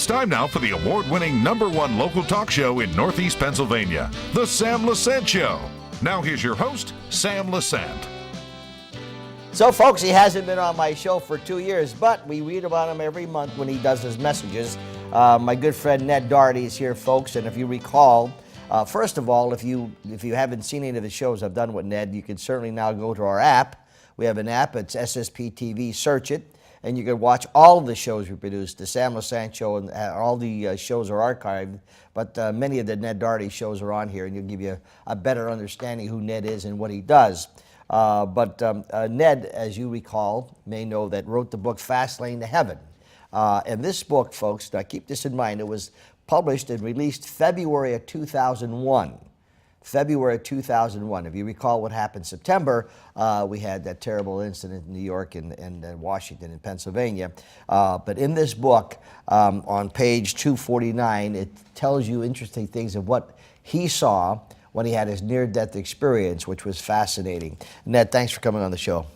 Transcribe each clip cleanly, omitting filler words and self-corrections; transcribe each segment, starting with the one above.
It's time now for the award-winning #1 local talk show in Northeast Pennsylvania, The Sam Lesante Show. Now here's your host, Sam Lesante. So, folks, he hasn't been on my show for 2 years, but we read about him every month when he does his messages. My good friend Ned Dougherty is here, folks, and if you recall, first of all, if you haven't seen any of the shows I've done with Ned, you can certainly now go to our app. We have an app, it's SSP TV, search it, and you can watch all of the shows we produce. The Sam Lesante Show, and all the shows are archived, but many of the Ned Dougherty shows are on here, and it'll give you a better understanding who Ned is and what he does. But Ned, as you recall, may know, that wrote the book Fast Lane to Heaven. And this book, folks, now keep this in mind, it was published and released February of 2001. February of 2001. If you recall what happened in September, we had that terrible incident in New York and Washington and Pennsylvania. But in this book, on page 249, it tells you interesting things of what he saw when he had his near-death experience, which was fascinating. Ned, thanks for coming on the show.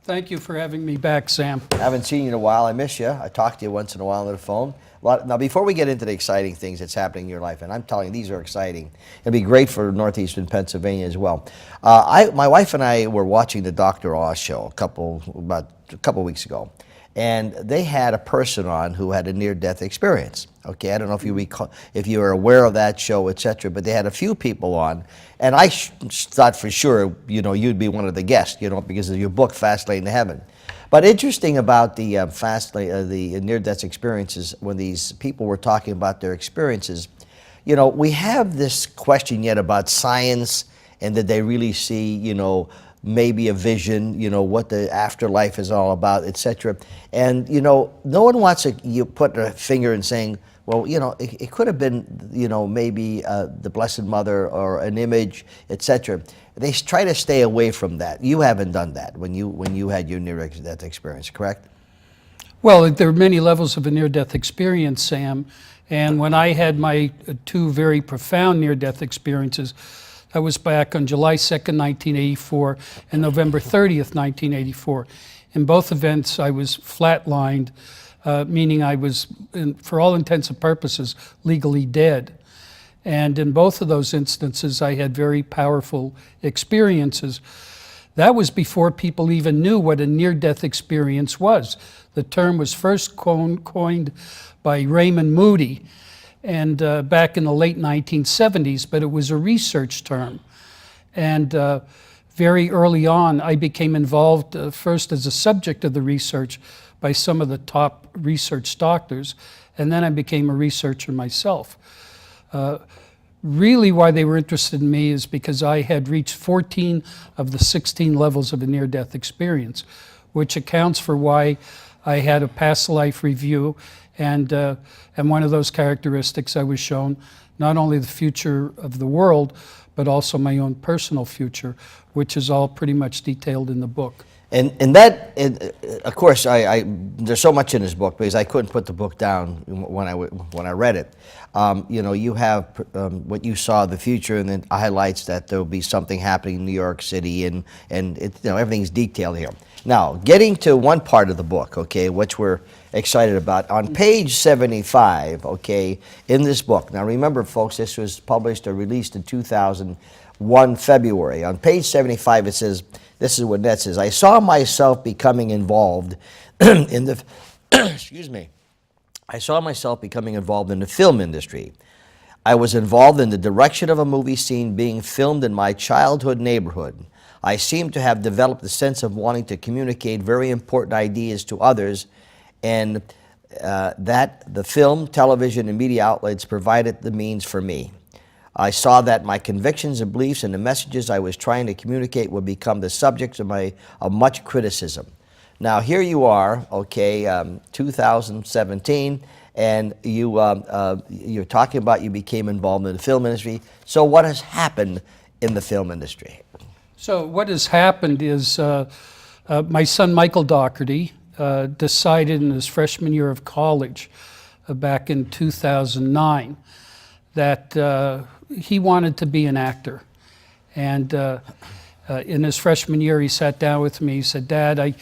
Thank you for having me back, Sam. I haven't seen you in a while. I miss you. I talk to you once in a while on the phone. Now, before we get into the exciting things that's happening in your life, and I'm telling you, these are exciting. It'll be great for Northeastern Pennsylvania as well. My wife and I were watching the Dr. Oz show about a couple weeks ago, and they had a person on who had a near-death experience. Okay, I don't know if you recall, if you were aware of that show, etc., but they had a few people on, and I thought for sure, you'd be one of the guests, because of your book, Fast Lane to Heaven. But interesting about the the near-death experiences, when these people were talking about their experiences, we have this question yet about science, and did they really see, maybe a vision, what the afterlife is all about, etc. And, no one wants to put a finger in saying, well, it could have been, maybe the Blessed Mother or an image, etc. They try to stay away from that. You haven't done that when you had your near-death experience, correct? Well, there are many levels of a near-death experience, Sam. And when I had my two very profound near-death experiences, that was back on July 2nd, 1984, and November 30th, 1984. In both events, I was flatlined, meaning I was, for all intents and purposes, legally dead. And in both of those instances, I had very powerful experiences. That was before people even knew what a near-death experience was. The term was first coined by Raymond Moody, and back in the late 1970s, but it was a research term. And very early on, I became involved first as a subject of the research by some of the top research doctors, and then I became a researcher myself. Really why they were interested in me is because I had reached 14 of the 16 levels of a near-death experience, which accounts for why I had a past life review, and one of those characteristics I was shown not only the future of the world, but also my own personal future, which is all pretty much detailed in the book. And that, of course, there's so much in this book because I couldn't put the book down when I read it. You have what you saw, the future, and then highlights that there will be something happening in New York City, and everything's detailed here. Now, getting to one part of the book, okay, which we're excited about, on page 75, okay, in this book. Now, remember, folks, this was published or released in 2001 February. On page 75, it says, this is what Ned says: I saw myself becoming involved in the, excuse me, I saw myself becoming involved in the film industry. I was involved in the direction of a movie scene being filmed in my childhood neighborhood. I seemed to have developed a sense of wanting to communicate very important ideas to others, and that the film, television, and media outlets provided the means for me. I saw that my convictions and beliefs and the messages I was trying to communicate would become the subjects of much criticism. Now, here you are, okay, 2017, and you're talking about you became involved in the film industry. So what has happened in the film industry? So what has happened is my son, Michael Dougherty, decided in his freshman year of college back in 2009 that he wanted to be an actor. And in his freshman year, he sat down with me. He said, "Dad, I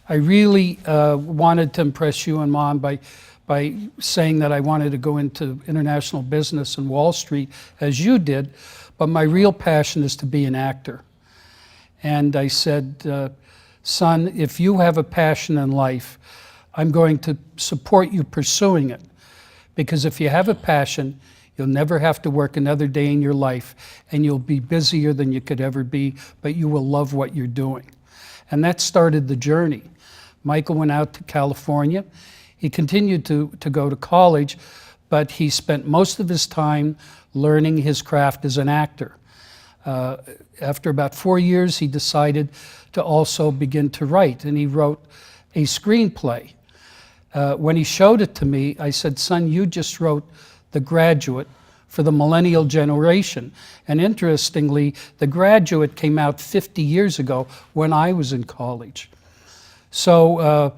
really wanted to impress you and Mom by by saying that I wanted to go into international business and Wall Street, as you did, but my real passion is to be an actor. And I said, son, if you have a passion in life, I'm going to support you pursuing it. Because if you have a passion, you'll never have to work another day in your life, and you'll be busier than you could ever be, but you will love what you're doing. And that started the journey. Michael went out to California. He continued to go to college, but he spent most of his time learning his craft as an actor. After about 4 years, he decided to also begin to write, and he wrote a screenplay. When he showed it to me, I said, son, you just wrote The Graduate for the millennial generation. And interestingly, The Graduate came out 50 years ago when I was in college. So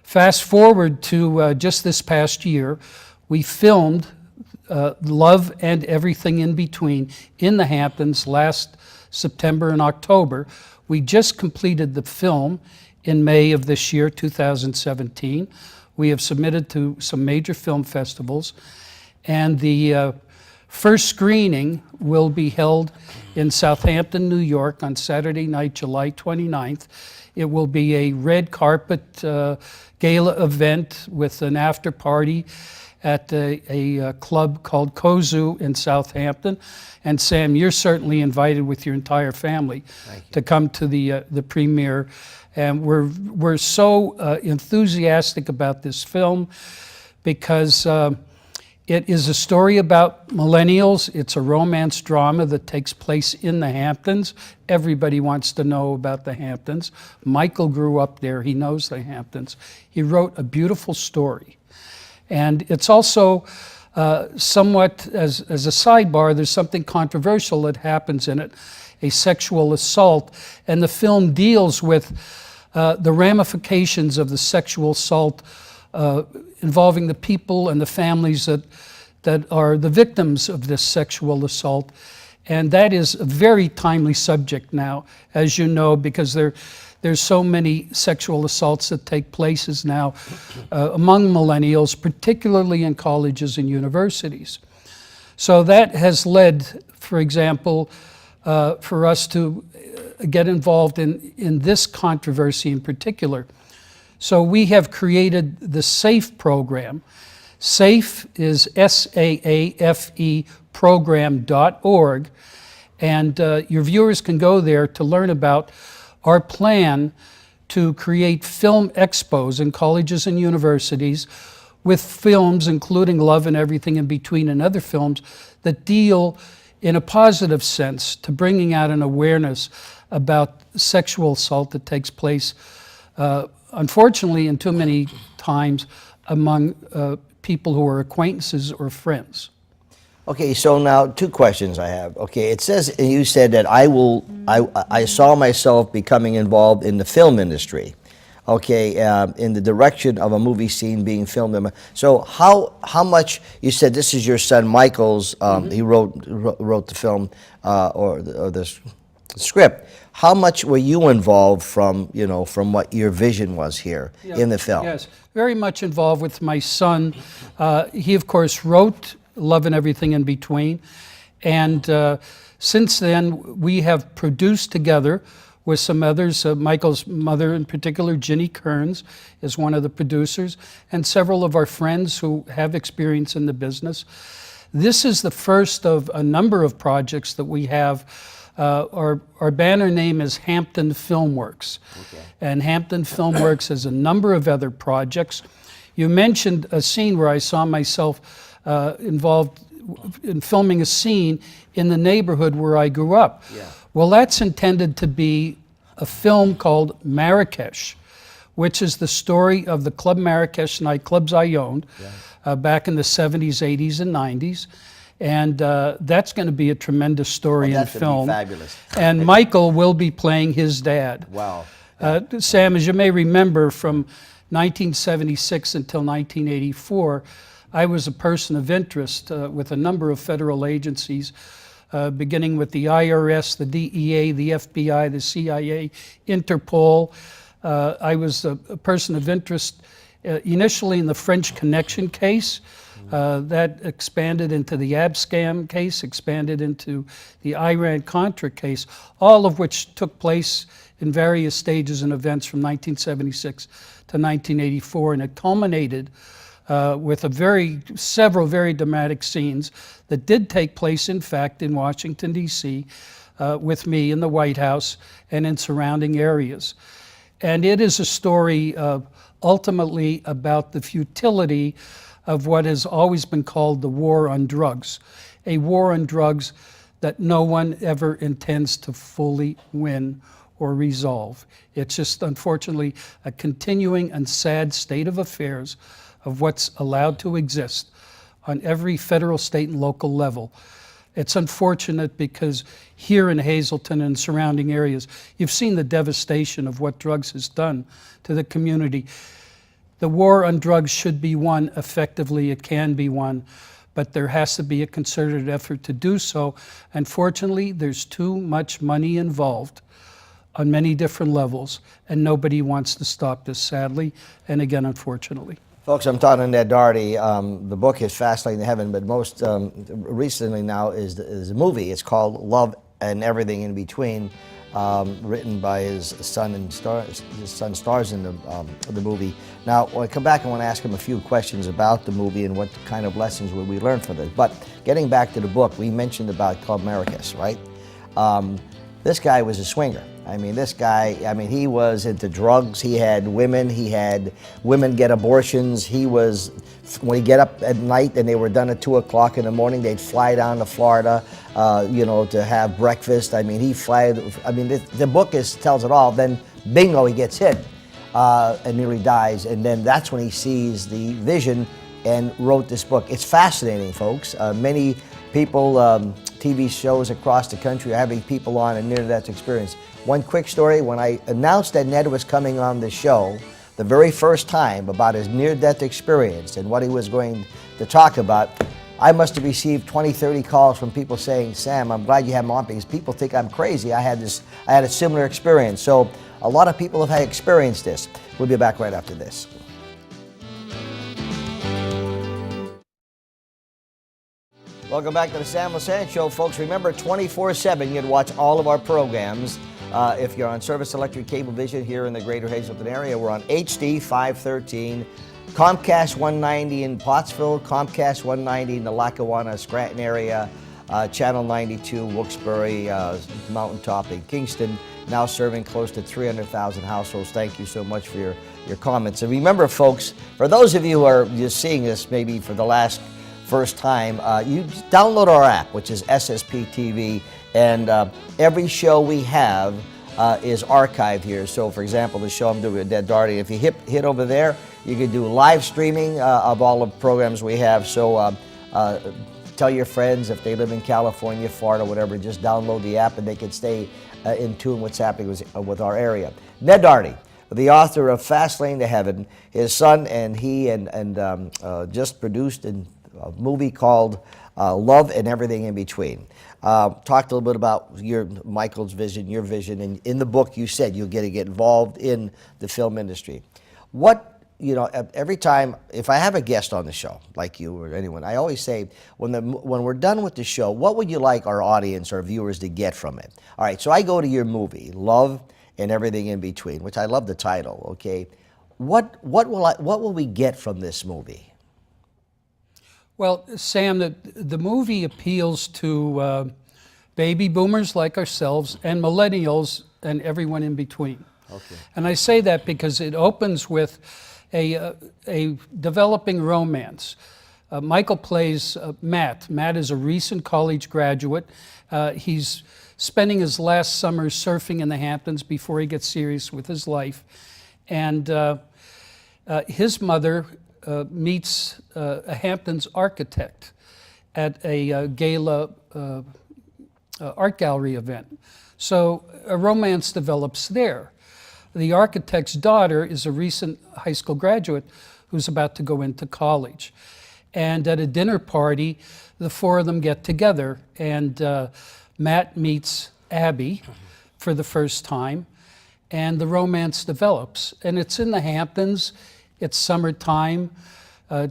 fast forward to just this past year, we filmed Love and Everything in Between in the Hamptons last September and October. We just completed the film in May of this year, 2017. We have submitted to some major film festivals, and the first screening will be held in Southampton, New York on Saturday night, July 29th. It will be a red carpet gala event with an after party at a club called Kozu in Southampton. And Sam, you're certainly invited with your entire family to come to the premiere. And we're so enthusiastic about this film because it is a story about millennials. It's a romance drama that takes place in the Hamptons. Everybody wants to know about the Hamptons. Michael grew up there. He knows the Hamptons. He wrote a beautiful story. And it's also somewhat, as a sidebar, there's something controversial that happens in it, a sexual assault. And the film deals with the ramifications of the sexual assault involving the people and the families that are the victims of this sexual assault. And that is a very timely subject now, as you know, because there's so many sexual assaults that take places now among millennials, particularly in colleges and universities. So that has led, for example, for us to get involved in this controversy in particular. So we have created the SAFE program. SAFE is SAAFE program.org, and your viewers can go there to learn about our plan to create film expos in colleges and universities with films, including Love and Everything in Between and other films that deal in a positive sense to bringing out an awareness about sexual assault that takes place, unfortunately, and too many times among people who are acquaintances or friends. Okay, so now 2 questions I have. Okay, it says, you said that I saw myself becoming involved in the film industry. Okay, in the direction of a movie scene being filmed. So how much, you said this is your son Michael's, he wrote the film or the script. How much were you involved from what your vision was here in the film? Yes, very much involved with my son. He, of course, wrote Love and Everything in Between. And since then, we have produced together with some others. Michael's mother in particular, Ginny Kearns, is one of the producers, and several of our friends who have experience in the business. This is the first of a number of projects that we have. Our banner name is Hampton Filmworks. Okay. And Hampton Filmworks has a number of other projects. You mentioned a scene where I saw myself involved in filming a scene in the neighborhood where I grew up. Yeah. Well, that's intended to be a film called Marrakesh, which is the story of the Club Marrakesh nightclubs I owned back in the 70s, 80s, and 90s. And that's going to be a tremendous story in film. Fabulous. And Michael will be playing his dad. Wow. Sam, as you may remember, from 1976 until 1984, I was a person of interest with a number of federal agencies, beginning with the IRS, the DEA, the FBI, the CIA, Interpol. I was a person of interest initially in the French Connection case, that expanded into the Abscam case, expanded into the Iran-Contra case, all of which took place in various stages and events from 1976 to 1984, and it culminated with several very dramatic scenes that did take place, in fact, in Washington, D.C., with me in the White House and in surrounding areas. And it is a story ultimately about the futility of what has always been called the war on drugs, a war on drugs that no one ever intends to fully win or resolve. It's just, unfortunately, a continuing and sad state of affairs of what's allowed to exist on every federal, state, and local level. It's unfortunate because here in Hazleton and surrounding areas, you've seen the devastation of what drugs has done to the community. The war on drugs should be won effectively. It can be won, but there has to be a concerted effort to do so. Unfortunately, there's too much money involved on many different levels, and nobody wants to stop this, sadly, and again, unfortunately. Folks, I'm talking to Ned Dougherty. The book is Fast Lane to Heaven, but most recently now is a movie. It's called Love and Everything in Between, written by his son, and his son stars in the movie. Now, when I come back, I want to ask him a few questions about the movie and what kind of lessons will we learn from this. But getting back to the book, we mentioned about Club Maracas, right? This guy was a swinger. I mean, this guy, he was into drugs. He had women get abortions. When he'd get up at night and they were done at 2 o'clock in the morning, they'd fly down to Florida, to have breakfast. The book tells it all. Then, bingo, he gets hit and nearly dies. And then that's when he sees the vision and wrote this book. It's fascinating, folks. Many people, TV shows across the country are having people on a near-death experience. One quick story, when I announced that Ned was coming on the show, the very first time, about his near-death experience and what he was going to talk about, I must have received 20, 30 calls from people saying, Sam, I'm glad you have him on because people think I'm crazy. I had a similar experience. So a lot of people have experienced this. We'll be back right after this. Welcome back to the Sam Lesante Show, folks. Remember, 24/7, you can watch all of our programs. If you're on Service Electric Cablevision here in the greater Hazleton area, we're on HD 513, Comcast 190 in Pottsville, Comcast 190 in the Lackawanna, Scranton area, Channel 92, Wilkes-Barre, Mountaintop in Kingston, now serving close to 300,000 households. Thank you so much for your comments. And remember, folks, for those of you who are just seeing this maybe for the first time, you download our app, which is SSP TV, and every show we have is archived here. So, for example, the show I'm doing with Ned Dougherty, if you hit over there, you can do live streaming of all the programs we have. So tell your friends if they live in California, Florida, whatever, just download the app and they can stay in tune with what's happening with our area. Ned Dougherty, the author of Fast Lane to Heaven, his son and he just produced a movie called Love and Everything in Between. Talked a little bit about Michael's vision, your vision, and in the book you said you're going to get involved in the film industry. Every time, if I have a guest on the show, like you or anyone, I always say, when we're done with the show, what would you like our audience, our viewers, to get from it? All right, so I go to your movie, Love and Everything in Between, which I love the title, okay? What will we get from this movie? Well, Sam, the movie appeals to baby boomers like ourselves and millennials and everyone in between. Okay. And I say that because it opens with a developing romance. Michael plays Matt. Matt is a recent college graduate. He's spending his last summer surfing in the Hamptons before he gets serious with his life. And his mother meets a Hamptons architect at a gala art gallery event. So a romance develops there. The architect's daughter is a recent high school graduate who's about to go into college. And at a dinner party, the four of them get together, and Matt meets Abby for the first time, and the romance develops. And it's in the Hamptons. It's summertime.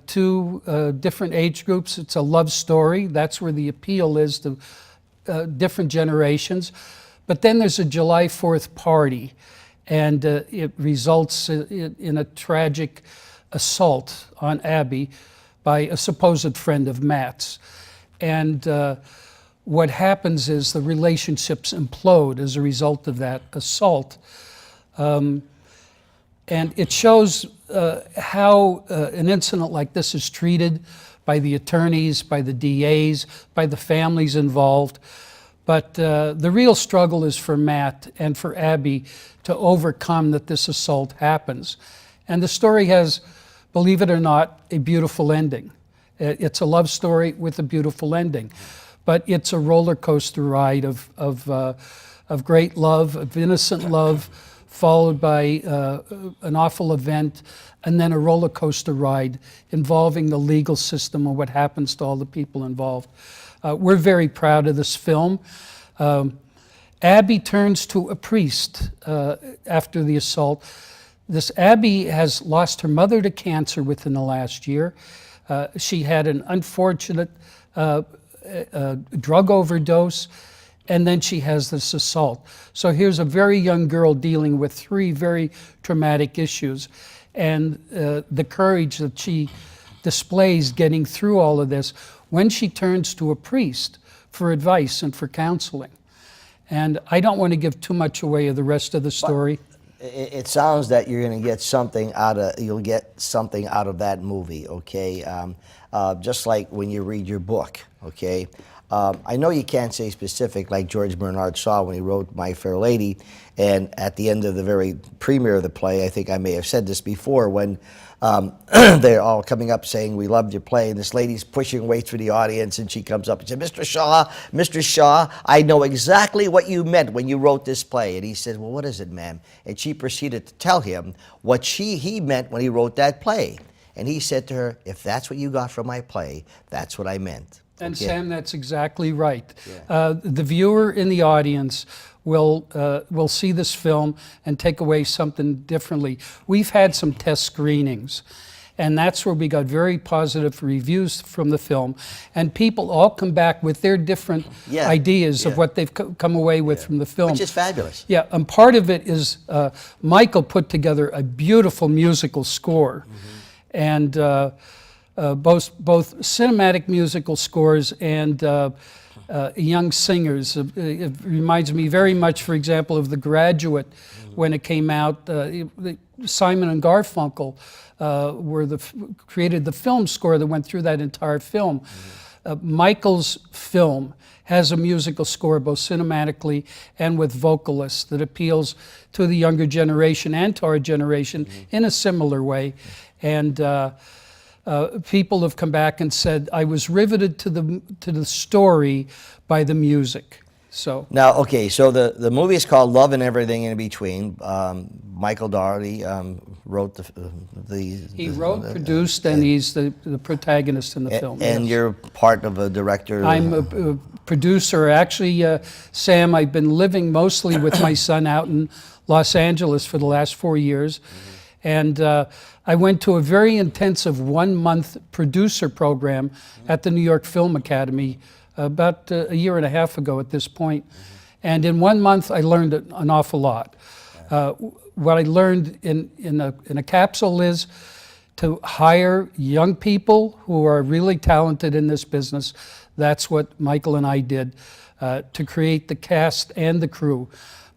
Two different age groups. It's a love story. That's where the appeal is to different generations. But then there's a July 4th party, and it results in a tragic assault on Abby by a supposed friend of Matt's. And what happens is the relationships implode as a result of that assault. And it shows how an incident like this is treated by the attorneys, by the DAs, by the families involved. But the real struggle is for Matt and for Abby to overcome that this assault happens. And the story has, believe it or not, a beautiful ending. It's a love story with a beautiful ending. But it's a roller coaster ride of great love, of innocent love, followed by an awful event, and then a roller coaster ride involving the legal system and what happens to all the people involved. We're very proud of this film. Abby turns to a priest after the assault. This Abby has lost her mother to cancer within the last year. She had an unfortunate drug overdose, and then she has this assault. So here's a very young girl dealing with three very traumatic issues, and the courage that she displays getting through all of this when she turns to a priest for advice and for counseling. And I don't want to give too much away of the rest of the story. It sounds that you're going to get something out of, you'll get something out of that movie, okay? Just like when you read your book, okay? I know you can't say specific like George Bernard Shaw when he wrote My Fair Lady, and at the end of the very premiere of the play, I think I may have said this before, when they're all coming up saying, we loved your play, and this lady's pushing away through the audience, and she comes up and says, Mr. Shaw, I know exactly what you meant when you wrote this play. And he says, well, what is it, ma'am? And she proceeded to tell him what he meant when he wrote that play. And he said to her, if that's what you got from my play, that's what I meant. And okay. Sam, that's exactly right. Yeah. The viewer in the audience will see this film and take away something differently. We've had some test screenings, and that's where we got very positive reviews from the film. And people all come back with their different ideas of what they've come away with from the film. Which is fabulous. Yeah, and part of it is Michael put together a beautiful musical score. And both cinematic musical scores and young singers. It reminds me very much, for example, of The Graduate when it came out. Simon and Garfunkel created the film score that went through that entire film. Michael's film has a musical score, both cinematically and with vocalists, that appeals to the younger generation and to our generation in a similar way. And people have come back and said, I was riveted to the story by the music. So now, okay, so the movie is called Love and Everything in Between. Michael Dougherty wrote He wrote, produced, and he's the protagonist in the film. And you're part of a director. I'm a producer. Actually, Sam, I've been living mostly with my son out in Los Angeles for the last 4 years. And I went to a very intensive 1-month producer program at the New York Film Academy about a year and a half ago at this point. And in 1 month, I learned an awful lot. What I learned in a capsule is to hire young people who are really talented in this business. That's what Michael and I did to create the cast and the crew.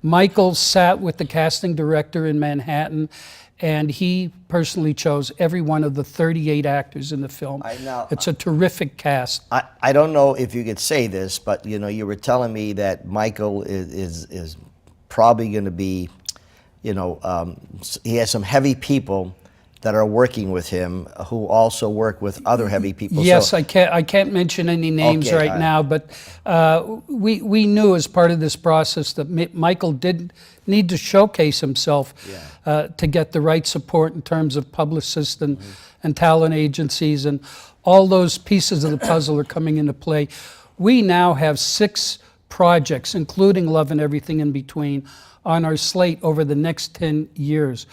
Michael sat with the casting director in Manhattan, and he personally chose every one of the 38 actors in the film. It's a terrific cast. I don't know if you could say this, but you were telling me that Michael is probably going to be, he has some heavy people that are working with him who also work with other heavy people. Yes, so, I can't mention any names right now, but we knew as part of this process that Michael did need to showcase himself to get the right support in terms of publicists and talent agencies, and all those pieces of the puzzle are coming into play. We now have 6 projects, including Love and Everything in Between, on our slate over the next 10 years.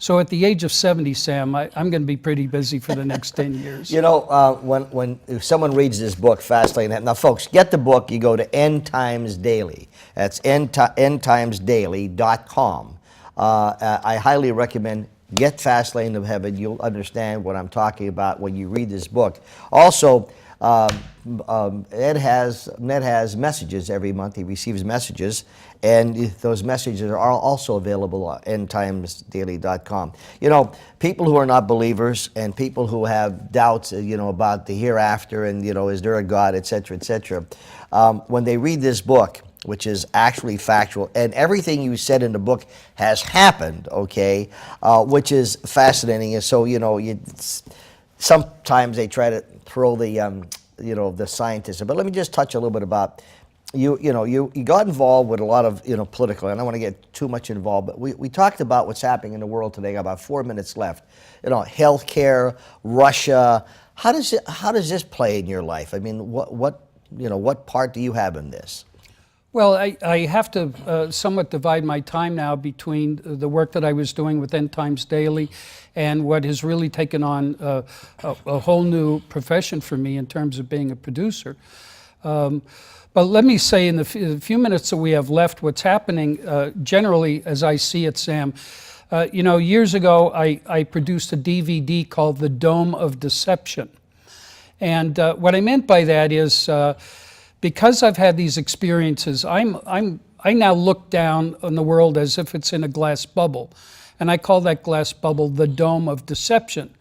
So at the age of 70, Sam, I'm going to be pretty busy for the next 10 years. You know, if someone reads this book, Fast Lane, now folks, get the book, you go to End Times Daily. That's endtimesdaily.com. I highly recommend get Fast Lane to Heaven. You'll understand what I'm talking about when you read this book. Also, Ned has messages every month. He receives messages, and those messages are also available on endtimesdaily.com. You know, people who are not believers and people who have doubts, about the hereafter and, is there a God, et cetera, when they read this book, which is actually factual, and everything you said in the book has happened, okay, which is fascinating. And so, sometimes they try to throw the scientists. But let me just touch a little bit about you got involved with a lot of political. And I don't want to get too much involved, but we talked about what's happening in the world today. Got about 4 minutes left. Healthcare, Russia. How does this play in your life? I mean, what part do you have in this? Well, I have to somewhat divide my time now between the work that I was doing with End Times Daily and what has really taken on a whole new profession for me in terms of being a producer. But let me say in the few minutes that we have left, what's happening generally as I see it, Sam, years ago I produced a DVD called The Dome of Deception. And what I meant by that is because I've had these experiences, I now look down on the world as if it's in a glass bubble. And I call that glass bubble the Dome of Deception.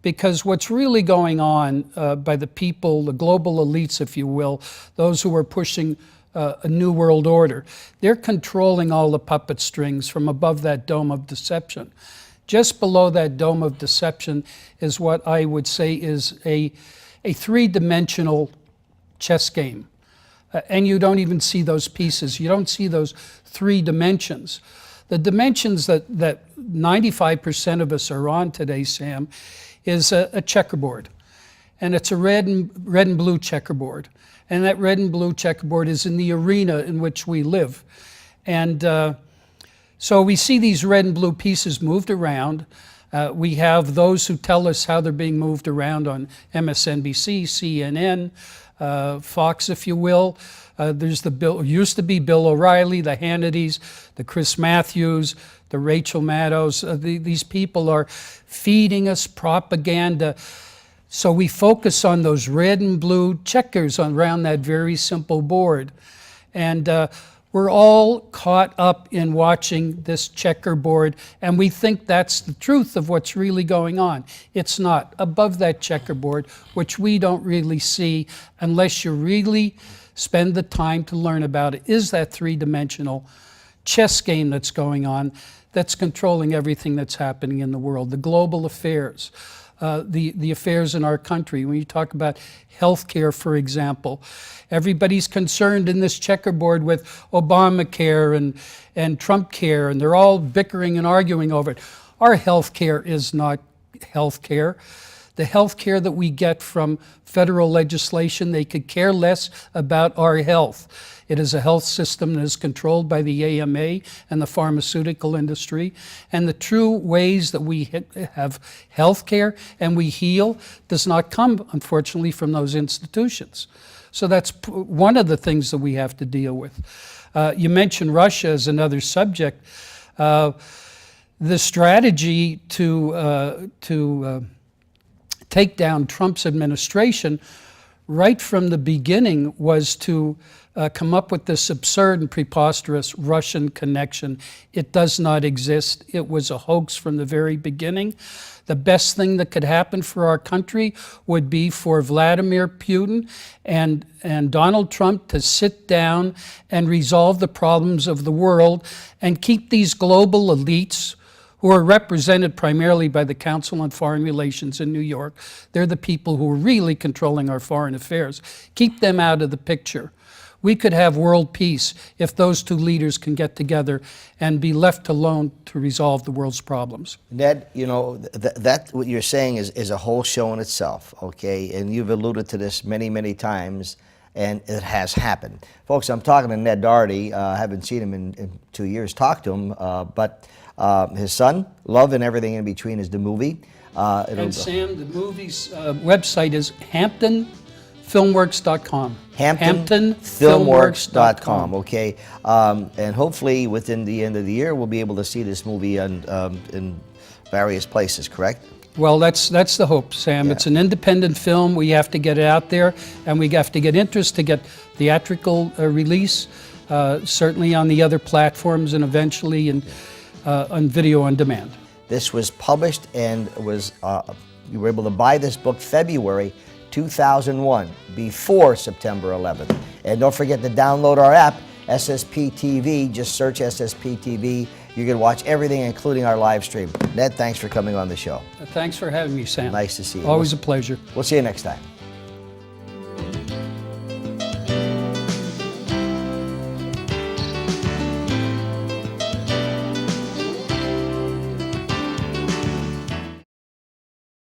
Because what's really going on by the people, the global elites, if you will, those who are pushing a new world order, they're controlling all the puppet strings from above that Dome of Deception. Just below that Dome of Deception is what I would say is a three-dimensional chess game. And you don't even see those pieces. You don't see those 3 dimensions. The dimensions that 95% of us are on today, Sam, is a checkerboard. And it's a red and blue checkerboard. And that red and blue checkerboard is in the arena in which we live. And so we see these red and blue pieces moved around. We have those who tell us how they're being moved around on MSNBC, CNN, Fox, if you will. There's used to be Bill O'Reilly, the Hannitys, the Chris Matthews, the Rachel Maddows. These people are feeding us propaganda. So we focus on those red and blue checkers around that very simple board. And we're all caught up in watching this checkerboard, and we think that's the truth of what's really going on. It's not. Above that checkerboard, which we don't really see unless you really spend the time to learn about it, is that 3-dimensional chess game that's going on, that's controlling everything that's happening in the world, the global affairs. The affairs in our country. When you talk about healthcare, for example, everybody's concerned in this checkerboard with Obamacare and Trump care, and they're all bickering and arguing over it. Our healthcare is not healthcare. The healthcare that we get from federal legislation, they could care less about our health. It is a health system that is controlled by the AMA and the pharmaceutical industry. And the true ways that we have health care and we heal does not come, unfortunately, from those institutions. So that's one of the things that we have to deal with. You mentioned Russia as another subject. The strategy to take down Trump's administration right from the beginning was to come up with this absurd and preposterous Russian connection. It does not exist. It was a hoax from the very beginning. The best thing that could happen for our country would be for Vladimir Putin and Donald Trump to sit down and resolve the problems of the world and keep these global elites who are represented primarily by the Council on Foreign Relations in New York. They're the people who are really controlling our foreign affairs. Keep them out of the picture. We could have world peace if those two leaders can get together and be left alone to resolve the world's problems. Ned, that what you're saying is a whole show in itself, okay? And you've alluded to this many, many times. and it has happened. Folks, I'm talking to Ned Dougherty. I haven't seen him in 2 years, talked to him, but his son, Love and Everything in Between, is the movie. And Sam, the movie's website is HamptonFilmworks.com. HamptonFilmworks.com, okay? And hopefully within the end of the year, we'll be able to see this movie in various places, correct? Well, that's the hope, Sam. Yeah. It's an independent film. We have to get it out there, and we have to get interest to get theatrical release, certainly on the other platforms, and eventually on video on demand. This was published and was you were able to buy this book February 2001, before September 11th. And don't forget to download our app, SSP TV. Just search SSP TV. You can watch everything, including our live stream. Ned, thanks for coming on the show. Thanks for having me, Sam. Nice to see you. Always a pleasure. We'll see you next time.